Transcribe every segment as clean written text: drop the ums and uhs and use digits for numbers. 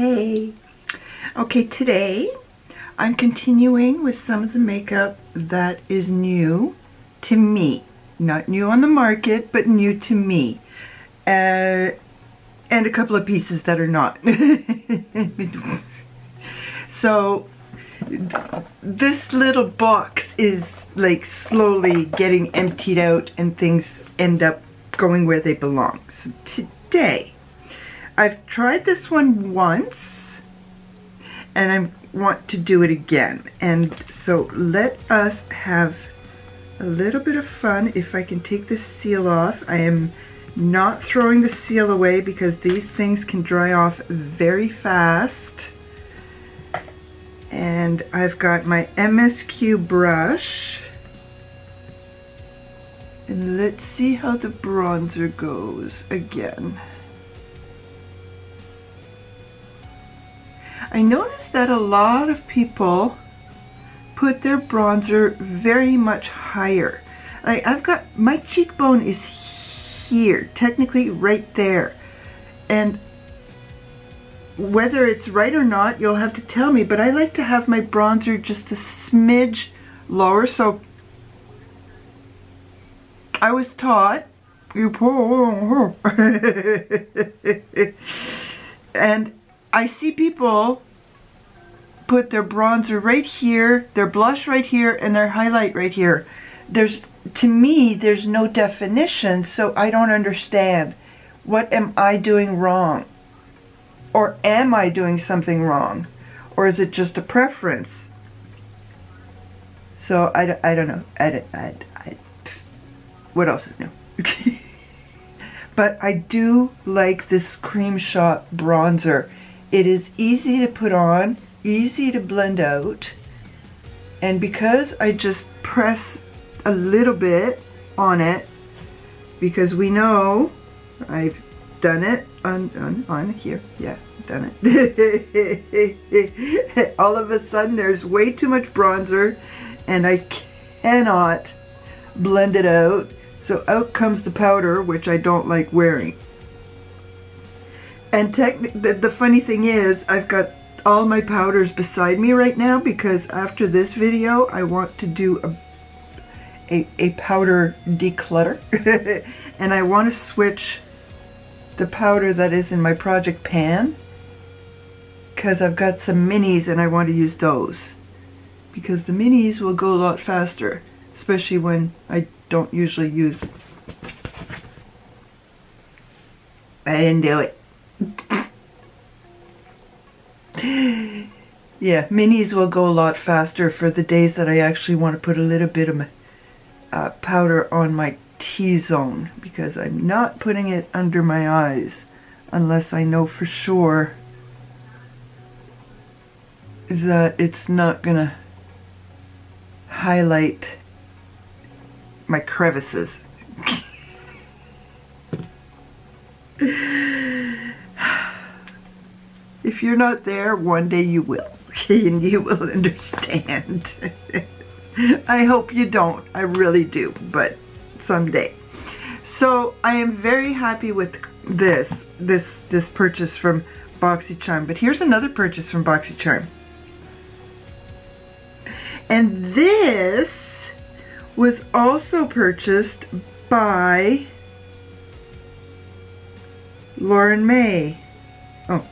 Hey. Okay, today I'm continuing with some of the makeup that is new to me. Not new on the market, but new to me. And a couple of pieces that are not. So this little box is like slowly getting emptied out and things end up going where they belong. So today I've tried this one once and I want to do it again. And so let us have a little bit of fun. If I can take this seal off, I am not throwing the seal away because these things can dry off very fast. And I've got my MSQ brush. And let's see how the bronzer goes again. I noticed that a lot of people put their bronzer very much higher. I've got, my cheekbone is here, technically right there. And whether it's right or not, you'll have to tell me, but I like to have my bronzer just a smidge lower. So I was taught, and I see people put their bronzer right here, their blush right here, and their highlight right here. To me, there's no definition, so I don't understand. What am I doing wrong? Or am I doing something wrong? Or is it just a preference? So I don't know. What else is new? But I do like this Cream Shot bronzer. It is easy to put on, easy to blend out, and because I just press a little bit on it, because we know I've done it on here, yeah, done it. All of a sudden there's way too much bronzer and I cannot blend it out, so out comes the powder, which I don't like wearing. And the funny thing is, I've got all my powders beside me right now because after this video, I want to do a powder declutter. And I want to switch the powder that is in my project pan because I've got some minis and I want to use those. Because the minis will go a lot faster, especially when I don't usually use them. I didn't do it. Yeah, minis will go a lot faster for the days that I actually want to put a little bit of powder on my T-zone, because I'm not putting it under my eyes unless I know for sure that it's not gonna highlight my crevices. If you're not there, one day you will, and you will understand. I hope you don't, I really do, but someday. So I am very happy with this purchase from Boxycharm, but here's another purchase from Boxycharm. And this was also purchased by Lauren May. Oh.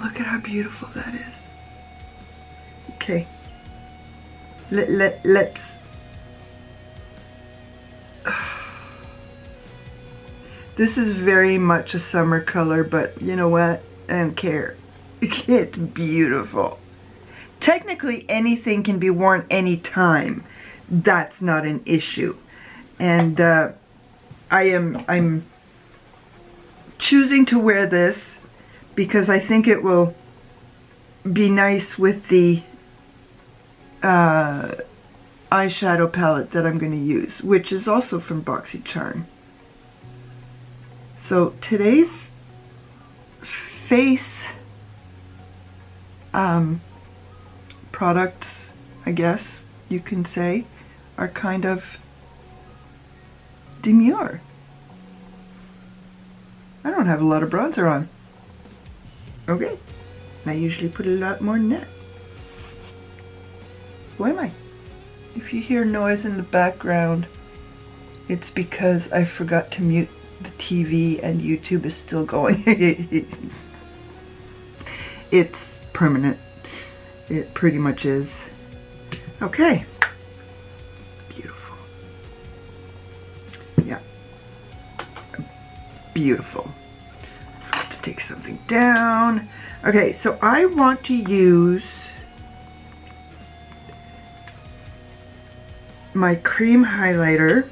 Look at how beautiful that is. Okay. Let's. This is very much a summer color, but you know what? I don't care. It's beautiful. Technically, anything can be worn anytime. That's not an issue. And I'm choosing to wear this because I think it will be nice with the eyeshadow palette that I'm going to use, which is also from Boxycharm. So today's face products, I guess you can say, are kind of demure. I don't have a lot of bronzer on. Okay. I usually put a lot more than that. Who am I? If you hear noise in the background, it's because I forgot to mute the TV and YouTube is still going. It's permanent. It pretty much is. Okay. Beautiful. Yeah. Beautiful. I have to take something down. Okay, so I want to use my cream highlighter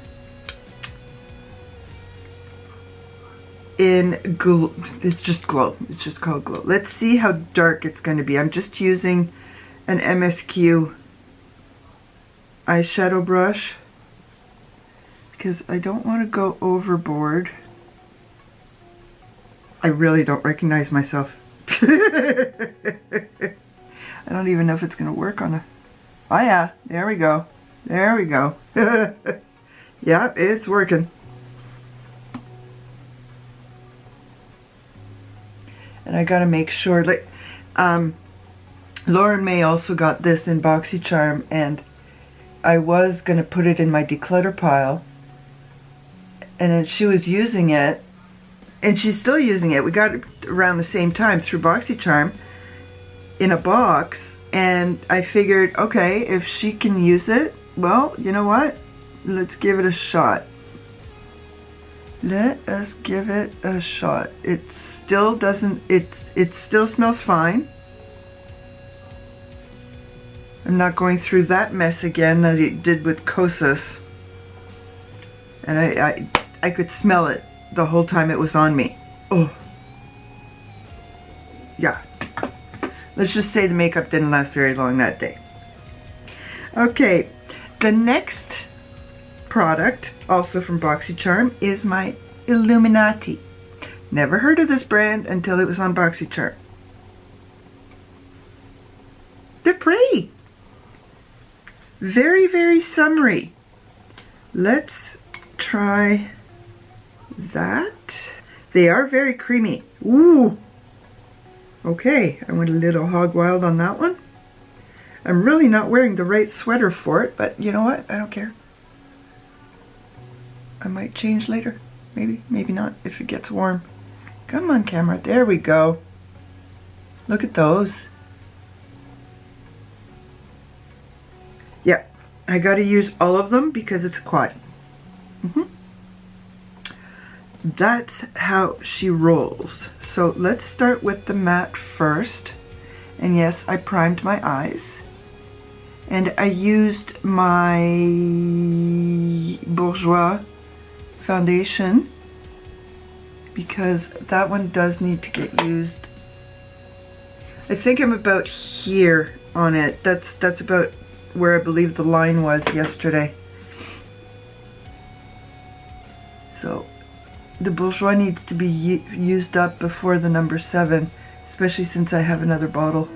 in Glow. It's just Glow. It's just called Glow. Let's see how dark it's going to be. I'm just using an MSQ eyeshadow brush because I don't want to go overboard. I really don't recognize myself. I don't even know if it's going to work on a... Oh yeah, there we go. There we go. Yeah, it's working. And I gotta make sure, like, Lauren May also got this in Boxycharm, and I was gonna put it in my declutter pile, and then she was using it, and she's still using it. We got it around the same time through Boxycharm in a box, and I figured, okay, if she can use it, well, you know what? Let's give it a shot. Let us give it a shot. It still doesn't, it still smells fine. I'm not going through that mess again that it did with Kosas. And I could smell it the whole time it was on me. Oh. Yeah. Let's just say the makeup didn't last very long that day. Okay. The next product, also from Boxycharm, is my Illuminati. Never heard of this brand until it was on Boxycharm. They're pretty. Very, very summery. Let's try that. They are very creamy. Ooh. Okay, I went a little hog wild on that one. I'm really not wearing the right sweater for it, but you know what? I don't care. I might change later. Maybe, maybe not if it gets warm. Come on, camera. There we go. Look at those. Yeah, I gotta use all of them because it's a quad. That's how she rolls. So let's start with the matte first. And yes, I primed my eyes. And I used my Bourjois foundation because that one does need to get used. I think I'm about here on it. That's about where I believe the line was yesterday. So the Bourjois needs to be used up before the number 7, especially since I have another bottle.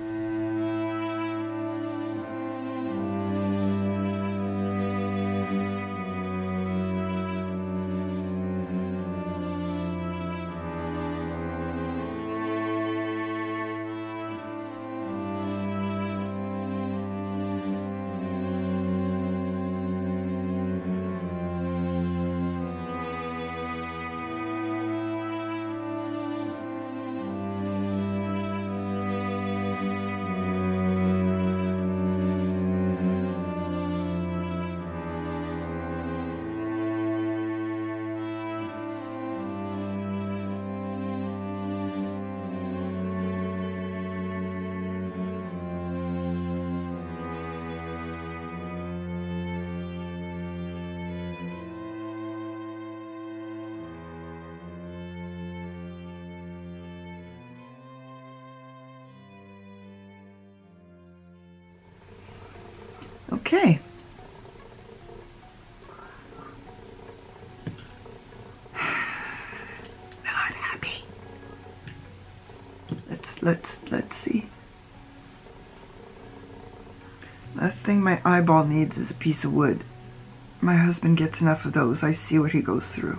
Okay. Not happy. Let's see. Last thing my eyeball needs is a piece of wood. My husband gets enough of those. I see what he goes through.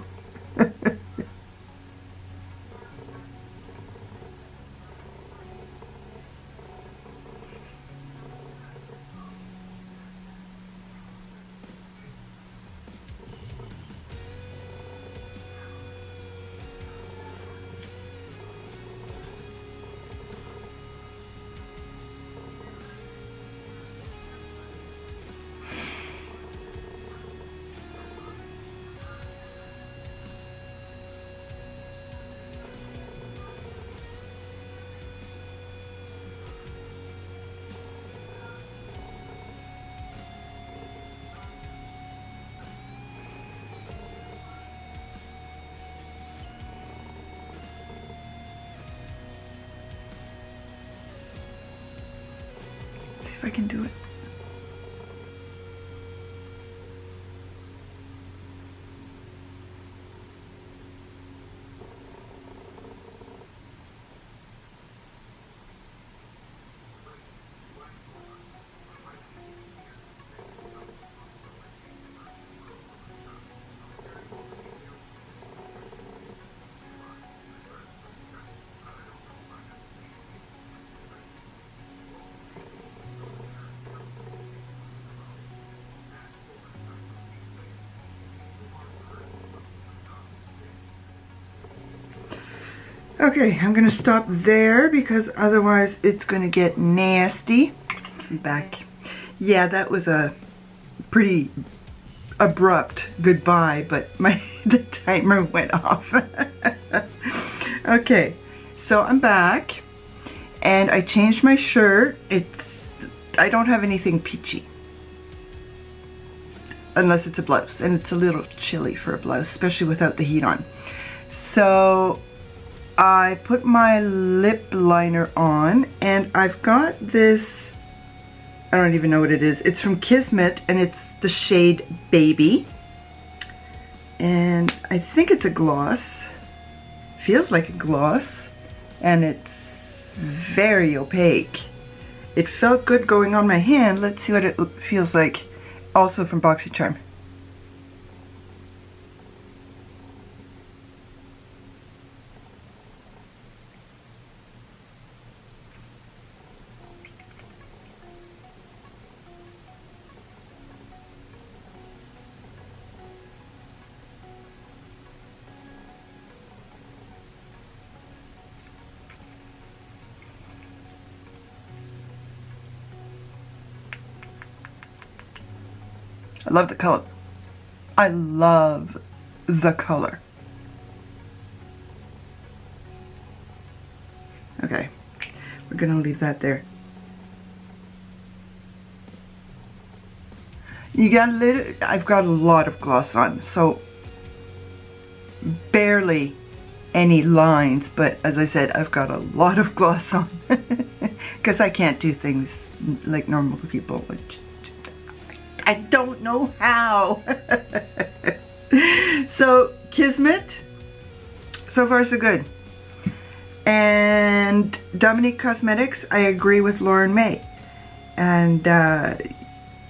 I can do it. Okay, I'm gonna stop there because otherwise it's gonna get nasty. I'm back. Yeah, that was a pretty abrupt goodbye, but the timer went off. Okay, so I'm back and I changed my shirt. I don't have anything peachy unless it's a blouse, and it's a little chilly for a blouse, especially without the heat on. So I put my lip liner on, and I've got this, I don't even know what it is. It's from Kismet, and it's the shade Baby. And I think it's a gloss. Feels like a gloss, and it's very opaque. It felt good going on my hand. Let's see what it feels like. Also from Boxycharm. I love the color. I love the color. Okay, we're gonna leave that there. You got a little, I've got a lot of gloss on, so barely any lines, but as I said, I've got a lot of gloss on because I can't do things like normal people, which I don't know how. So Kismet, so far so good. And Dominique Cosmetics, I agree with Lauren May. And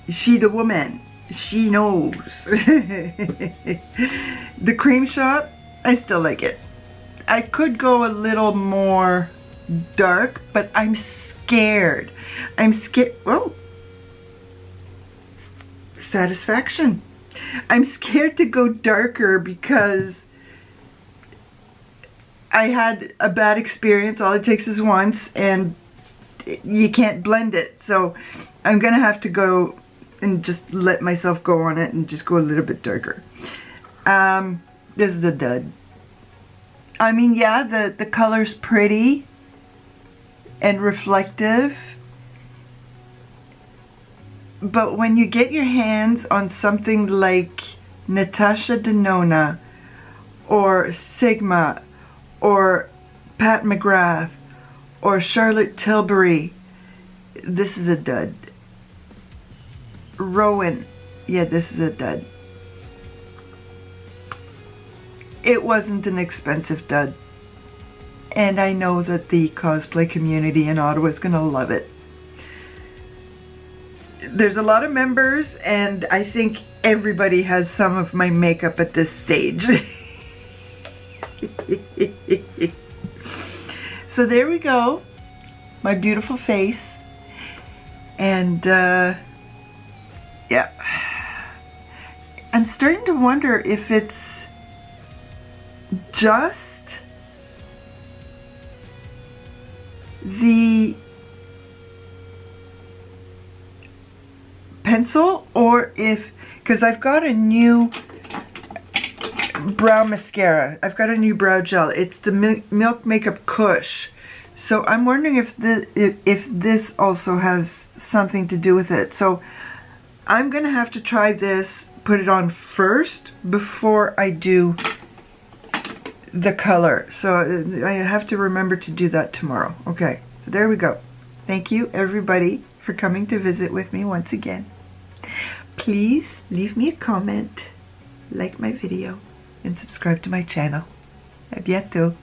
she the woman, she knows. The Cream Shop, I still like it. I could go a little more dark, but I'm scared. I'm scared. Oh, Satisfaction. I'm scared to go darker because I had a bad experience. All it takes is once, and you can't blend it. So I'm gonna have to go and just let myself go on it and just go a little bit darker. This is a dud. I mean, yeah, the color's pretty and reflective, but when you get your hands on something like Natasha Denona or Sigma or Pat McGrath or Charlotte Tilbury, this is a dud. Rowan, yeah, this is a dud. It wasn't an expensive dud. And I know that the cosplay community in Ottawa is gonna love it. There's a lot of members, and I think everybody has some of my makeup at this stage. So there we go, my beautiful face. And yeah, I'm starting to wonder if it's just the pencil, or if, because I've got a new brow mascara. I've got a new brow gel. It's the Milk Makeup Kush. So I'm wondering if this also has something to do with it. So I'm gonna have to try this, put it on first before I do the color. So I have to remember to do that tomorrow. Okay, so there we go. Thank you everybody for coming to visit with me once again. Please leave me a comment, like my video, and subscribe to my channel. À bientôt.